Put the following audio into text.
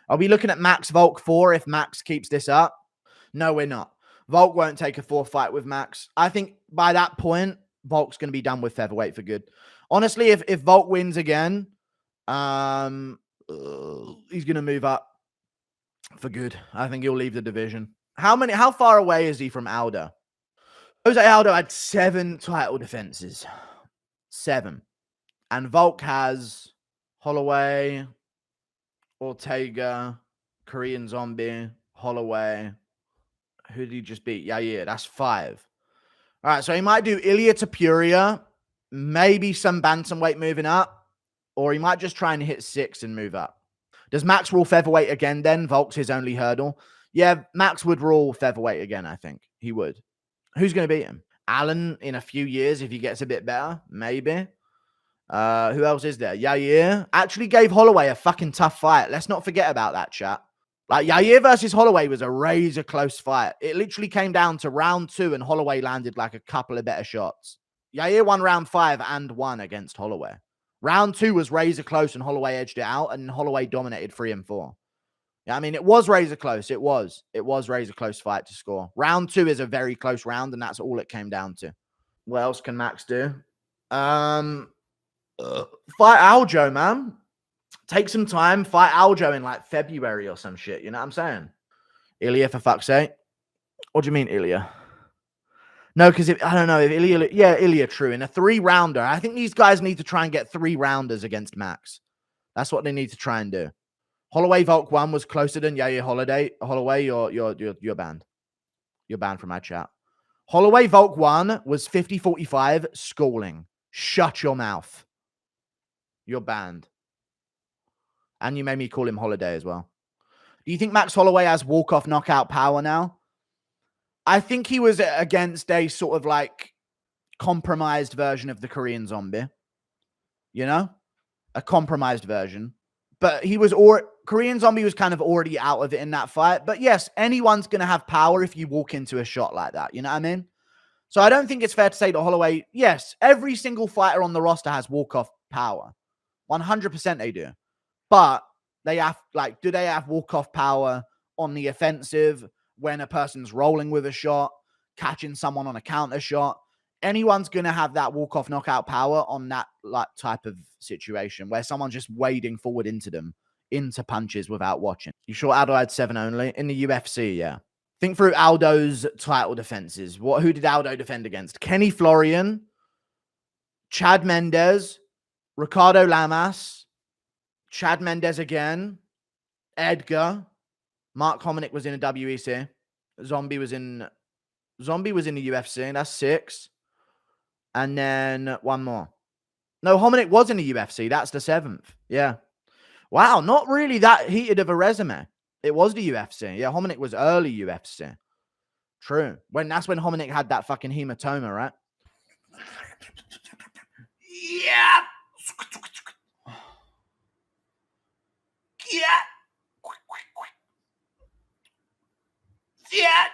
Are we looking at Max Volk 4 if Max keeps this up? No, we're not. Volk won't take a 4th fight with Max. I think by that point, Volk's going to be done with featherweight for good. Honestly, if Volk wins again, he's going to move up for good. I think he'll leave the division. How far away is he from Aldo? Jose Aldo had 7 title defenses. 7. And Volk has Holloway, Ortega, Korean Zombie, Holloway. Who did he just beat? Yeah, that's 5. All right, so he might do Ilya Tapuria, maybe some bantamweight moving up, or he might just try and hit 6 and move up. Does Max rule featherweight again then? Volk's his only hurdle. Yeah, Max would rule featherweight again, I think. He would. Who's going to beat him? Allen in a few years if he gets a bit better, maybe. Who else is there? Yair actually gave Holloway a fucking tough fight. Let's not forget about that, chat. Like, Yair versus Holloway was a razor close fight. It literally came down to round 2 and Holloway landed like a couple of better shots. Yair won round 5 and won against Holloway. Round 2 was razor close and Holloway edged it out, and Holloway dominated 3 and 4. Yeah, I mean, it was razor close. It was razor close fight to score. Round 2 is a very close round, and that's all it came down to. What else can Max do? Fight Aljo, man. Take some time. Fight Aljo in like February or some shit. You know what I'm saying? Ilya, for fuck's sake. What do you mean, Ilya? No, because I don't know if Ilya. Yeah, Ilya, true. In a 3-rounder, I think these guys need to try and get 3-rounders against Max. That's what they need to try and do. Holloway Volk 1 was closer than Yair Holloway. You're banned. You're banned from my chat. Holloway Volk 1 was 50-45 schooling. Shut your mouth. You're banned. And you made me call him Holiday as well. Do you think Max Holloway has walk-off knockout power now? I think he was against a sort of like compromised version of the Korean Zombie. You know? A compromised version. But he was, Korean Zombie was kind of already out of it in that fight. But yes, anyone's going to have power if you walk into a shot like that. You know what I mean? So I don't think it's fair to say to Holloway, yes, every single fighter on the roster has walk-off power. 100% they do. But they have, like, do they have walk-off power on the offensive when a person's rolling with a shot, catching someone on a counter shot? Anyone's going to have that walk-off knockout power on that like type of situation where someone's just wading forward into them, into punches without watching. You sure Aldo had 7 only? In the UFC, yeah. Think through Aldo's title defenses. Who did Aldo defend against? Kenny Florian, Chad Mendes, Ricardo Lamas, Chad Mendes again, Edgar, Mark Hominick was in the WEC, Zombie was in the UFC, that's 6. And then one more. No, Hominick was in the UFC, that's the 7th. Yeah. Wow, not really that heated of a resume. It was the UFC. Yeah, Hominick was early UFC. True. That's when Hominick had that fucking hematoma, right? Yeah. Yeah. Yeah.